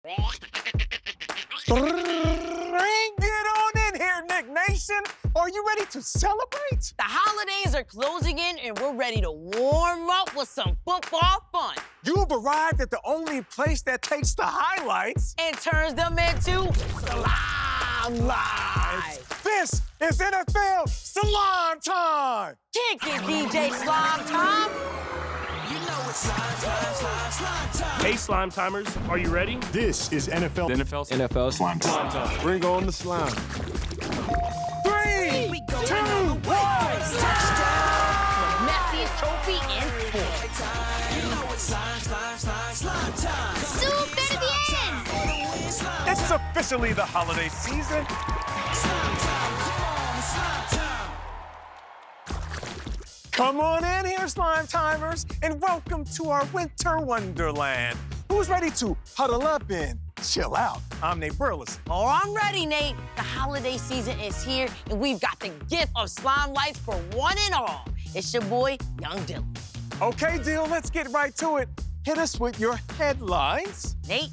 Bring it on in here, Nick Nation. Are you ready to celebrate? The holidays are closing in and we're ready to warm up with some football fun. You've arrived at the only place that takes the highlights and turns them into slime lives. This is NFL Slimetime. Kick it, DJ Slimetime. You know it's slime time. Hey, Slime Timers, are you ready? This is NFL Slime Time. Bring on the slime. 3, 2, 1. The messiest trophy in sports. You know it's slime time. Super bien. It's officially the holiday season. Come on in here, Slime Timers, and welcome to our winter wonderland. Who's ready to huddle up and chill out? I'm Nate Burleson. Oh, I'm ready, Nate. The holiday season is here, and we've got the gift of slime lights for one and all. It's your boy, Young Dylan. Okay, Dill, let's get right to it. Hit us with your headlines. Nate,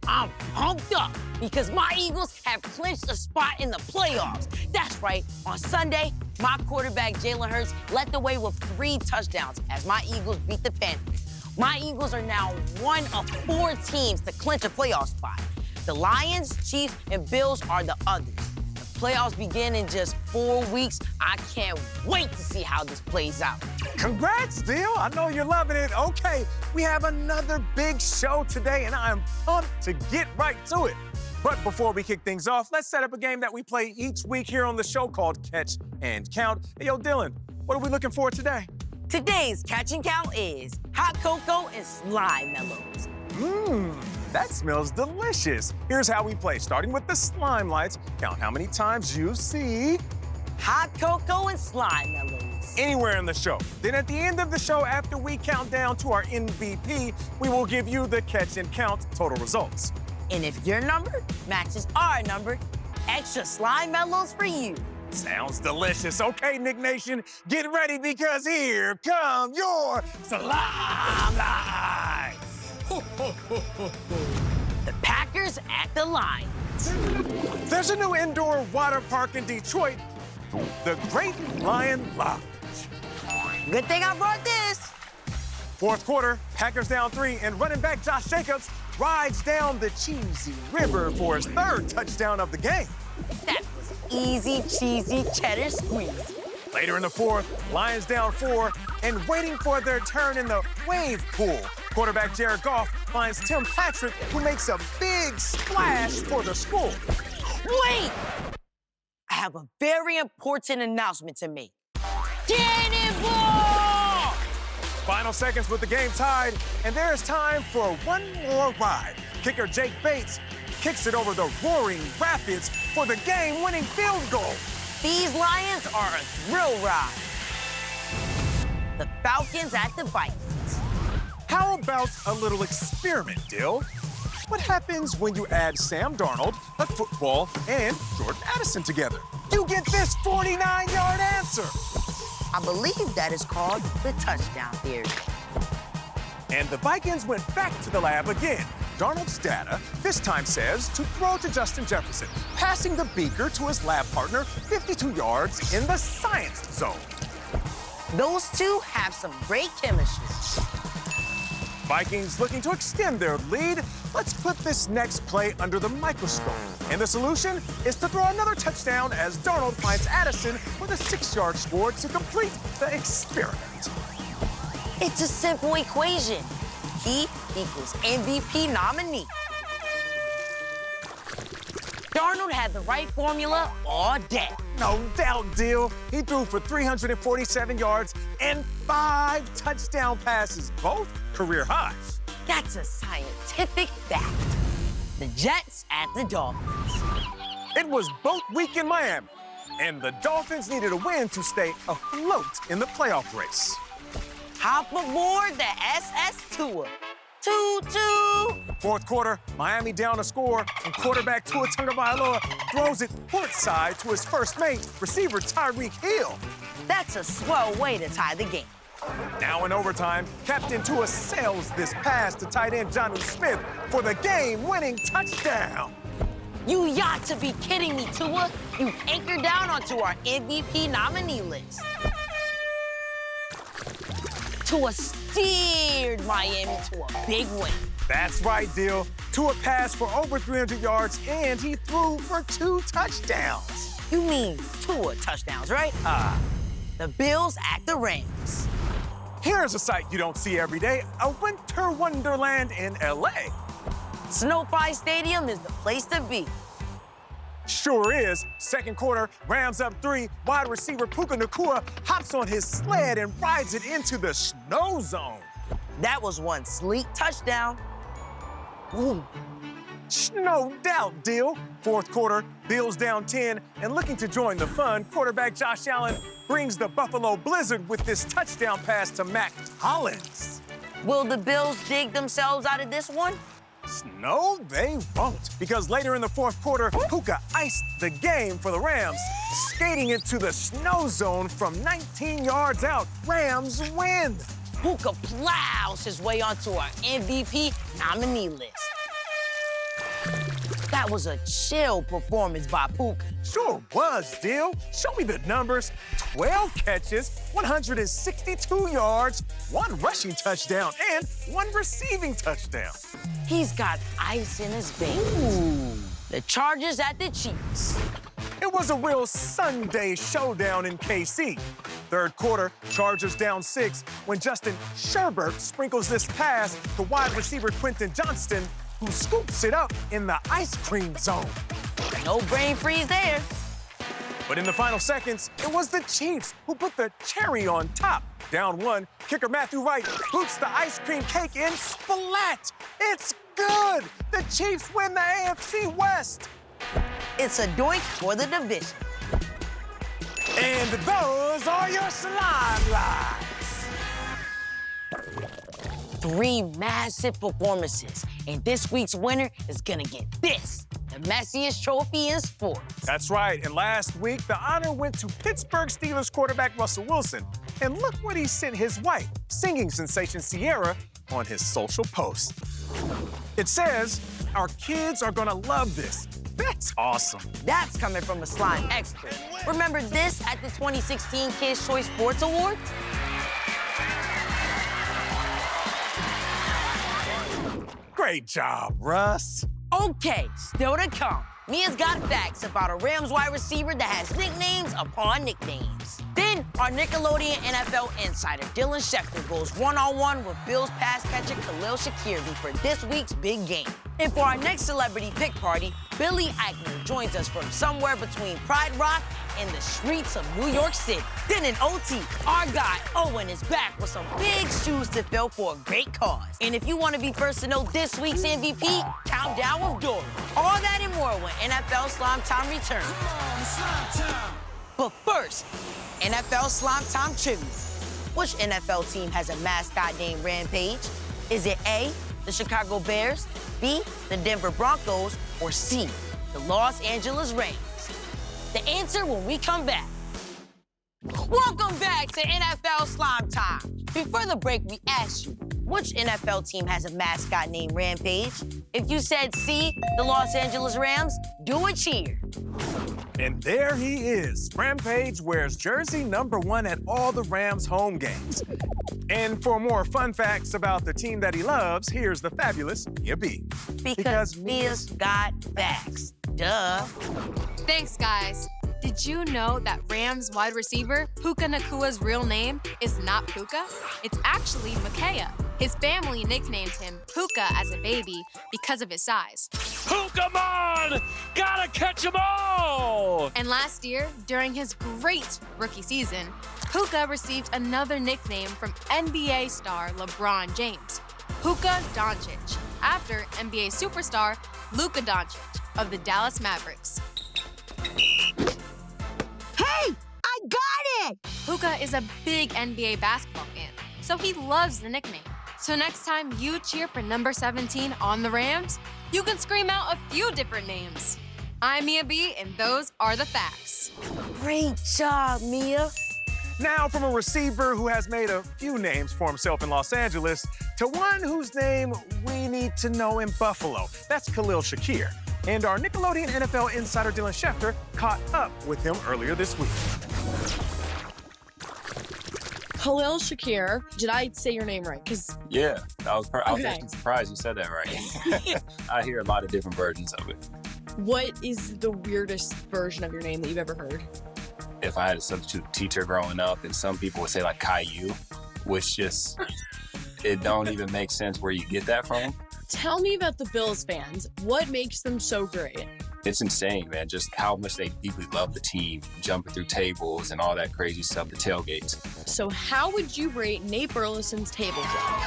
I'm pumped up because my Eagles have clinched a spot in the playoffs. That's right. On Sunday, my quarterback, Jalen Hurts, led the way with 3 touchdowns as my Eagles beat the Panthers. My Eagles are now one of 4 teams to clinch a playoff spot. The Lions, Chiefs, and Bills are the others. The playoffs begin in just 4 weeks. I can't wait to see how this plays out. Congrats, Dill. I know you're loving it. Okay, we have another big show today, and I'm pumped to get right to it. But before we kick things off, let's set up a game that we play each week here on the show called Catch and Count. Hey, yo, Dylan, what are we looking for today? Today's catch and count is hot cocoa and slime mellows. That smells delicious. Here's how we play. Starting with the slime lights, count how many times you see Hot cocoa and slime mellows. anywhere in the show. Then at the end of the show, after we count down to our MVP, we will give you the catch and count total results. And if your number matches our number, extra slime mellows for you. Sounds delicious. Okay, Nick Nation, get ready because here come your slime lights. The Packers at the Lions. There's a new indoor water park in Detroit, the Great Lion Lodge. Good thing I brought this. Fourth quarter, Packers down 3, and running back Josh Jacobs rides down the cheesy river for his 3rd touchdown of the game. That was easy, cheesy cheddar squeeze. Later in the 4th, Lions down 4 and waiting for their turn in the wave pool. Quarterback Jared Goff finds Tim Patrick, who makes a big splash for the score. Wait! I have a very important announcement to make. Jayden Ball! Final seconds with the game tied, and there is time for one more ride. Kicker Jake Bates kicks it over the roaring rapids for the game-winning field goal. These Lions are a thrill ride. The Falcons at the Vikings. How about a little experiment, Dill? What happens when you add Sam Darnold, a football, and Jordan Addison together? You get this 49-yard answer. I believe that is called the touchdown theory. And the Vikings went back to the lab again. Darnold's data this time says to throw to Justin Jefferson, passing the beaker to his lab partner 52 yards in the science zone. Those two have some great chemistry. Vikings looking to extend their lead. Let's put this next play under the microscope. And the solution is to throw another touchdown as Darnold finds Addison with a 6-yard score to complete the experiment. It's a simple equation. He equals MVP nominee. Darnold had the right formula all day. No doubt, Dill. He threw for 347 yards and 5 touchdown passes, both career highs. That's a scientific fact. The Jets at the Dolphins. It was boat week in Miami, and the Dolphins needed a win to stay afloat in the playoff race. Hop aboard the SS Tour. Toot-toot. Fourth quarter, Miami down a score, and quarterback Tua Tagovailoa throws it courtside to his first mate, receiver Tyreek Hill. That's a swell way to tie the game. Now in overtime, Captain Tua sails this pass to tight end Jonnu Smith for the game-winning touchdown. You got to be kidding me, Tua. You anchored down onto our MVP nominee list. Tua steered Miami to a big win. That's right, Dill. Tua passed for over 300 yards, and he threw for 2 touchdowns. You mean Tua touchdowns, right? The Bills at the Rams. Here's a sight you don't see every day, a winter wonderland in L.A. SoFi Stadium is the place to be. Sure is. Second quarter, Rams up 3. Wide receiver Puka Nacua hops on his sled and rides it into the snow zone. That was one sleek touchdown. Ooh. No doubt, Dill. Fourth quarter, Bills down 10, and looking to join the fun, quarterback Josh Allen brings the Buffalo Blizzard with this touchdown pass to Mac Hollins. Will the Bills dig themselves out of this one? No, they won't, because later in the fourth quarter, Puka iced the game for the Rams, skating into the snow zone from 19 yards out. Rams win. Puka plows his way onto our MVP nominee list. That was a chill performance by Puka. Sure was, Dill. Show me the numbers. 12 catches, 162 yards, 1 rushing touchdown, and 1 receiving touchdown. He's got ice in his veins. The Chargers at the Chiefs. It was a real Sunday showdown in KC. Third quarter, Chargers down 6 when Justin Sherbert sprinkles this pass to wide receiver Quentin Johnston, who scoops it up in the ice cream zone. No brain freeze there. But in the final seconds, it was the Chiefs who put the cherry on top. Down 1, kicker Matthew Wright boots the ice cream cake in splat. It's good. The Chiefs win the AFC West. It's a doink for the division. And those are your slime lines. 3 massive performances, and this week's winner is gonna get this, the messiest trophy in sports. That's right, and last week, the honor went to Pittsburgh Steelers quarterback Russell Wilson. And look what he sent his wife, singing sensation Ciara, on his social post. It says, "Our kids are gonna love this." That's awesome. That's coming from a slime expert. Remember this at the 2016 Kids' Choice Sports Awards? Great job, Russ. Okay, still to come. Mia's got facts about a Rams wide receiver that has nicknames upon nicknames. Then, our Nickelodeon NFL insider, Dylan Schefter, goes one-on-one with Bills pass catcher Khalil Shakir for this week's big game. And for our next celebrity pick party, Billy Eichner joins us from somewhere between Pride Rock and the streets of New York City. Then in OT, our guy Owen is back with some big shoes to fill for a great cause. And if you want to be first to know this week's MVP, count down with Dory. All that and more when NFL Slimetime returns. But first, NFL Slimetime trivia. Which NFL team has a mascot named Rampage? Is it A, the Chicago Bears, B, the Denver Broncos, or C, the Los Angeles Rams? The answer when we come back. Welcome back to NFL Slimetime. Before the break, we asked you, which NFL team has a mascot named Rampage? If you said C, the Los Angeles Rams, do a cheer. And there he is. Rampage wears jersey number 1 at all the Rams home games. And for more fun facts about the team that he loves, here's the fabulous Mia B. Because Mia's got facts. Duh. Thanks, guys. Did you know that Rams wide receiver Puka Nacua's real name is not Puka? It's actually Micaiah. His family nicknamed him Puka as a baby because of his size. Pokemon! Gotta catch 'em all! And last year, during his great rookie season, Puka received another nickname from NBA star LeBron James, Puka Doncic, after NBA superstar Luka Doncic of the Dallas Mavericks. Hey, I got it! Puka is a big NBA basketball fan, so he loves the nickname. So next time you cheer for number 17 on the Rams, you can scream out a few different names. I'm Mia B, and those are the facts. Great job, Mia. Now, from a receiver who has made a few names for himself in Los Angeles to one whose name we need to know in Buffalo. That's Khalil Shakir. And our Nickelodeon NFL insider Dylan Schefter caught up with him earlier this week. Khalil Shakir, did I say your name right? Because Yeah, I was Okay. actually surprised you said that right. I hear a lot of different versions of it. what is the weirdest version of your name that you've ever heard? If I had a substitute teacher growing up, and some people would say like Caillou, which just, it don't even make sense where you get that from. Tell me about the Bills fans. What makes them so great? It's insane, man, just how much they deeply love the team, jumping through tables and all that crazy stuff, the tailgates. So how would you rate Nate Burleson's table drop?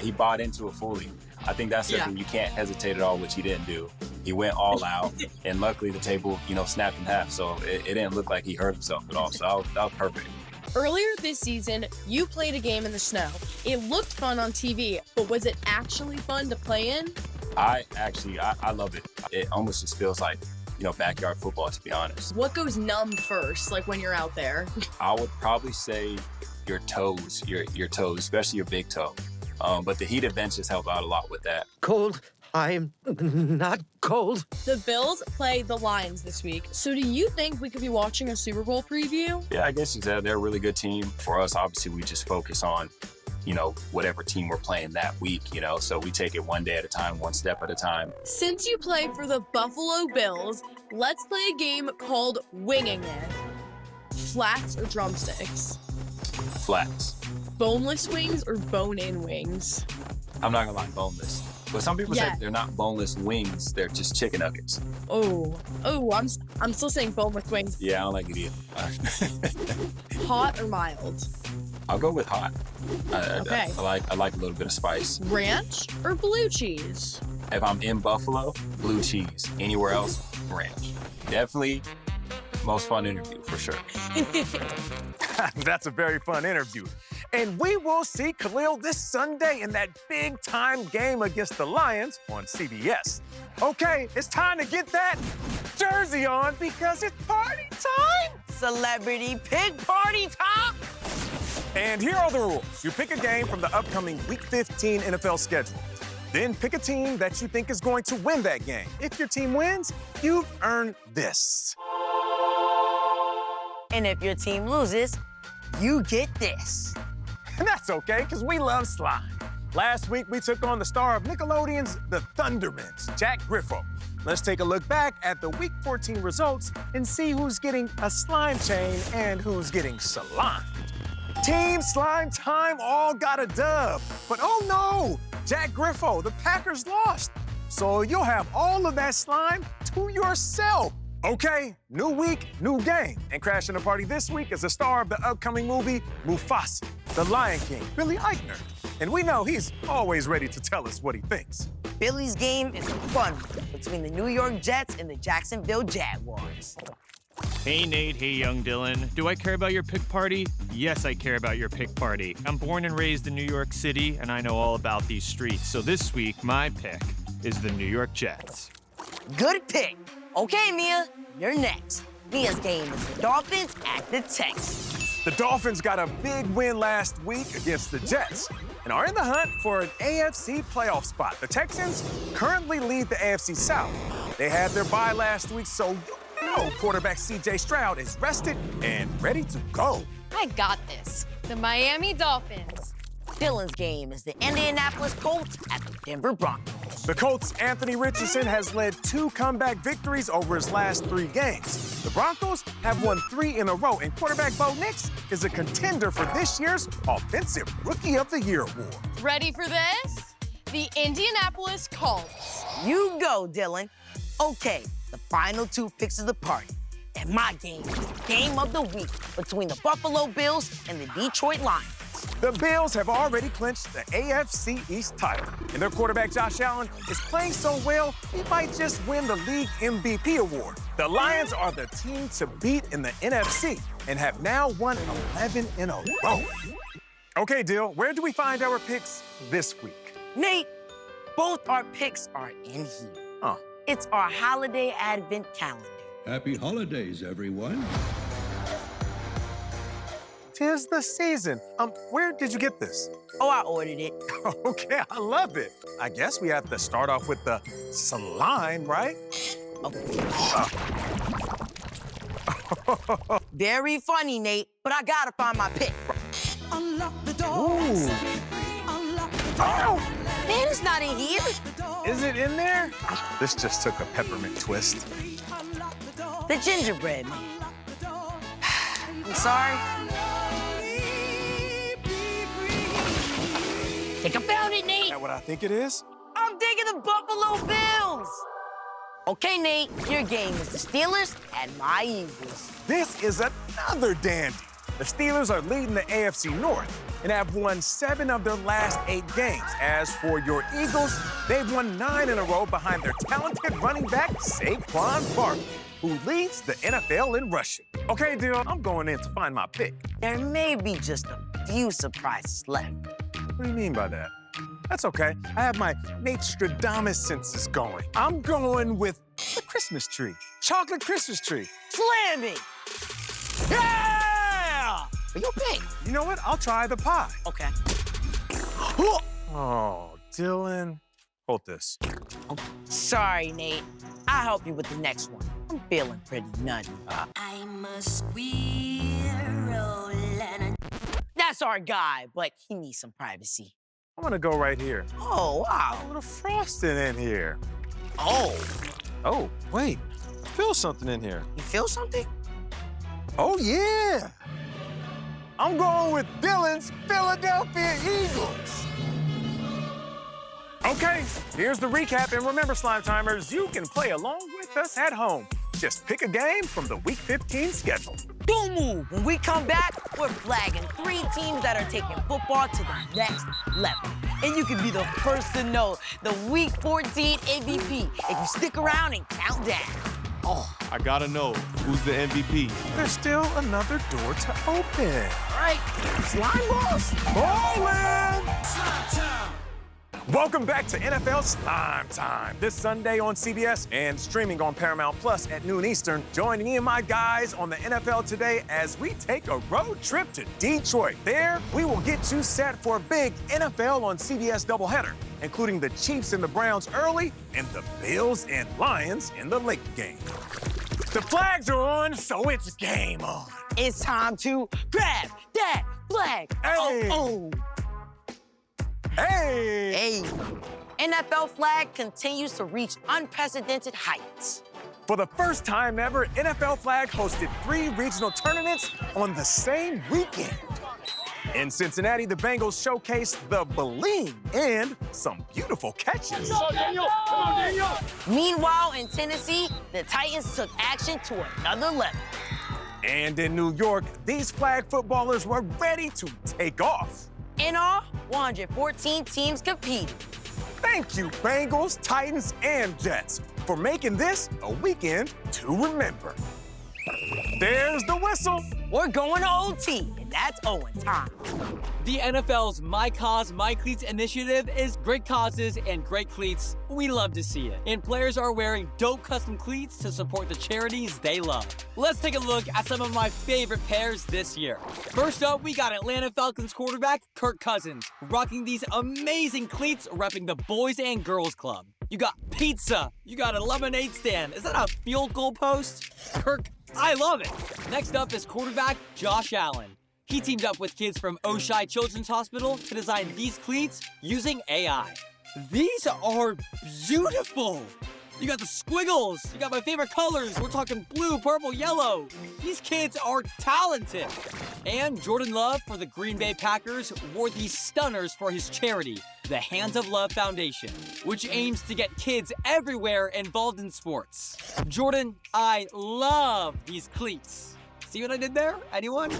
He bought into it fully. I think that's something you can't hesitate at all, which he didn't do. He went all out, and luckily the table, snapped in half, so it didn't look like he hurt himself at all, so that was perfect. Earlier this season, you played a game in the snow. It looked fun on TV, but was it actually fun to play in? I love it. It almost just feels like, backyard football, to be honest. What goes numb first, like when you're out there? I would probably say your toes, your toes, especially your big toe. But the heated benches help out a lot with that. Cold. I'm not cold. The Bills play the Lions this week. So do you think we could be watching a Super Bowl preview? Yeah, I guess they're a really good team. For us, obviously, we just focus on, whatever team we're playing that week, so we take it one day at a time, one step at a time. Since you play for the Buffalo Bills, let's play a game called Winging It. Flats or drumsticks? Flats. Boneless wings or bone-in wings? I'm not gonna lie, boneless. But some people say Yeah. they're not boneless wings, they're just chicken nuggets. Oh, I'm still saying boneless wings. Yeah, I don't like it either. Hot or mild? I'll go with hot. Okay. I like a little bit of spice. Ranch or blue cheese? If I'm in Buffalo, blue cheese. Anywhere else, ranch. Definitely most fun interview, for sure. That's a very fun interview. And we will see Khalil this Sunday in that big-time game against the Lions on CBS. Okay, it's time to get that jersey on because it's party time! Celebrity pig party time! And here are the rules. You pick a game from the upcoming Week 15 NFL schedule. Then pick a team that you think is going to win that game. If your team wins, you've earned this. And if your team loses, you get this. And that's okay, because we love slime. Last week, we took on the star of Nickelodeon's The Thundermans, Jack Griffo. Let's take a look back at the Week 14 results and see who's getting a slime chain and who's getting slimed. Team Slimetime all got a dub. But oh no, Jack Griffo, the Packers lost. So you'll have all of that slime to yourself. Okay, new week, new game. And crashing the party this week is the star of the upcoming movie, Mufasa, The Lion King, Billy Eichner. And we know he's always ready to tell us what he thinks. Billy's game is a fun one between the New York Jets and the Jacksonville Jaguars. Hey, Nate. Hey, Young Dylan. Do I care about your pick party? Yes, I care about your pick party. I'm born and raised in New York City, and I know all about these streets. So this week, my pick is the New York Jets. Good pick. Okay, Mia, you're next. Mia's game is the Dolphins at the Texans. The Dolphins got a big win last week against the Jets and are in the hunt for an AFC playoff spot. The Texans currently lead the AFC South. They had their bye last week, so quarterback C.J. Stroud is rested and ready to go. I got this. The Miami Dolphins. Dylan's game is the Indianapolis Colts at the Denver Broncos. The Colts' Anthony Richardson has led 2 comeback victories over his last 3 games. The Broncos have won 3 in a row, and quarterback Bo Nix is a contender for this year's Offensive Rookie of the Year award. Ready for this? The Indianapolis Colts. You go, Dylan. Okay, the final 2 picks of the party. And my game is the game of the week between the Buffalo Bills and the Detroit Lions. The Bills have already clinched the AFC East title, and their quarterback Josh Allen is playing so well, he might just win the league MVP award. The Lions are the team to beat in the NFC and have now won 11 in a row. Okay, Dill, where do we find our picks this week? Nate, both our picks are in here. Oh. It's our holiday advent calendar. Happy holidays, everyone. 'Tis the season. Where did you get this? Oh, I ordered it. Okay, I love it. I guess we have to start off with the slime, right? Very funny, Nate, but I gotta find my pick. Unlock the door. Unlock the door. Oh! Man, it's not in here. Is it in there? This just took a peppermint twist. The gingerbread man. I'm sorry. Think I found it, Nate. Is that what I think it is? I'm digging the Buffalo Bills. Okay, Nate, your game is the Steelers and my Eagles. This is another dandy. The Steelers are leading the AFC North and have won 7 of their last 8 games. As for your Eagles, they've won 9 in a row behind their talented running back, Saquon Barkley, who leads the NFL in rushing. Okay, Dylan, I'm going in to find my pick. There may be just a few surprises left. What do you mean by that? That's okay. I have my Nate-Stradamus senses going. I'm going with the Christmas tree. Chocolate Christmas tree. Slam me! Yeah! You pick. You know what? I'll try the pie. Okay. Oh, Dylan. Hold this. Oh, sorry, Nate. I'll help you with the next one. I'm feeling pretty nutty. I'm a squirrel and That's our guy, but he needs some privacy. I'm gonna go right here. Oh, wow. A little frosting in here. Oh. Oh, wait. I feel something in here. You feel something? Oh, yeah. I'm going with Dylan's Philadelphia Eagles. Okay, here's the recap. And remember, Slimetimers, you can play along with us at home. Just pick a game from the Week 15 schedule. Don't move. When we come back, we're flagging 3 teams that are taking football to the next level. And you can be the first to know the Week 14 MVP if you stick around and count down. Oh, I gotta know, who's the MVP? There's still another door to open. All right, Slime Balls. Ballin'! Slime time. Welcome back to NFL Slime Time. This Sunday on CBS and streaming on Paramount Plus at noon Eastern. Join me and my guys on the NFL Today as we take a road trip to Detroit. There, we will get you set for a big NFL on CBS doubleheader, including the Chiefs and the Browns early and the Bills and Lions in the late game. The flags are on, so it's game on. It's time to grab that flag. Hey. Oh. Hey! Hey. NFL flag continues to reach unprecedented heights. For the first time ever, NFL flag hosted 3 regional tournaments on the same weekend. In Cincinnati, the Bengals showcased the bling and some beautiful catches. Come on, Daniel! Come on, Daniel! Meanwhile, in Tennessee, the Titans took action to another level. And in New York, these flag footballers were ready to take off. In all, 114 teams competed. Thank you, Bengals, Titans, and Jets, for making this a weekend to remember. There's the whistle. We're going to OT, and that's Owen time. The NFL's My Cause, My Cleats initiative is great causes and great cleats. We love to see it. And players are wearing dope custom cleats to support the charities they love. Let's take a look at some of my favorite pairs this year. First up, we got Atlanta Falcons quarterback Kirk Cousins, rocking these amazing cleats, repping the Boys and Girls Club. You got pizza. You got a lemonade stand. Is that a field goal post? Kirk, I love it. Next up is quarterback Josh Allen. He teamed up with kids from Oshai Children's Hospital to design these cleats using AI. These are beautiful. You got the squiggles. You got my favorite colors. We're talking blue, purple, yellow. These kids are talented. And Jordan Love for the Green Bay Packers wore these stunners for his charity, the Hands of Love Foundation, which aims to get kids everywhere involved in sports. Jordan, I love these cleats. See what I did there? Anyone?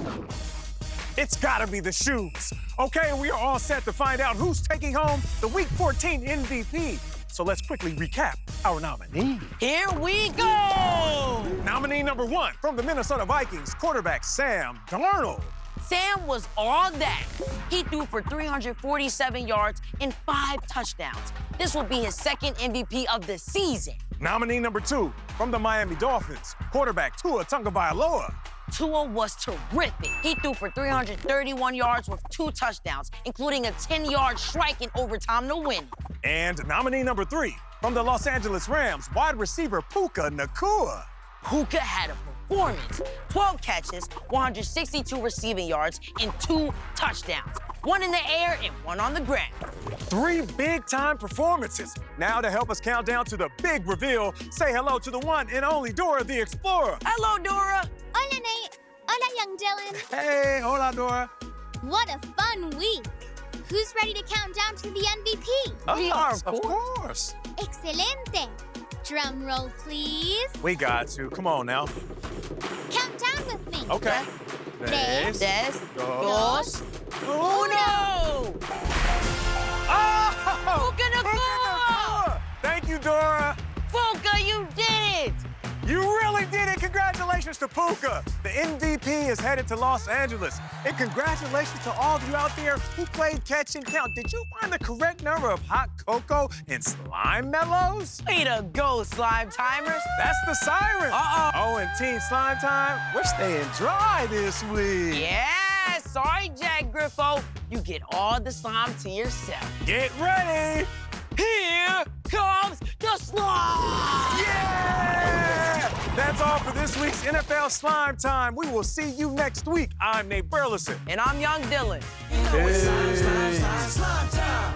It's gotta be the shoes. Okay, we are all set to find out who's taking home the Week 14 MVP. So let's quickly recap our nominee. Here we go! Nominee number 1 from the Minnesota Vikings, quarterback Sam Darnold. Sam was all that. He threw for 347 yards and 5 touchdowns. This will be his second MVP of the season. Nominee number 2 from the Miami Dolphins, quarterback Tua Tagovailoa. Tua was terrific. He threw for 331 yards with 2 touchdowns, including a 10-yard strike in overtime to win. And nominee number 3 from the Los Angeles Rams, wide receiver Puka Nacua. Puka had a performance. 12 catches, 162 receiving yards, and 2 touchdowns. 1 in the air and 1 on the ground. 3 big-time performances. Now to help us count down to the big reveal, say hello to the one and only Dora the Explorer. Hello, Dora. Hola, Nate. Hola, Young Dylan. Hey, hola, Dora. What a fun week. Who's ready to count down to the MVP? We are, of course. Excelente. Drum roll, please. We got you. Come on now. Count down with me. Okay. Tres, dos, uno. Oh! Puka Nacua! Thank you, Dora. Puka, you did it! You really did it. Congratulations to Puka. The MVP is headed to Los Angeles. And congratulations to all of you out there who played catch and count. Did you find the correct number of hot cocoa and slime mellows? Way to go, Slime Timers. That's the siren. Uh-oh. Oh, and Team Slime Time, we're staying dry this week. Yeah, sorry, Jack Griffo. You get all the slime to yourself. Get ready. Here comes the slime! Yeah! That's all for this week's NFL Slime Time. We will see you next week. I'm Nate Burleson. And I'm Young Dylan. You know it's slime time.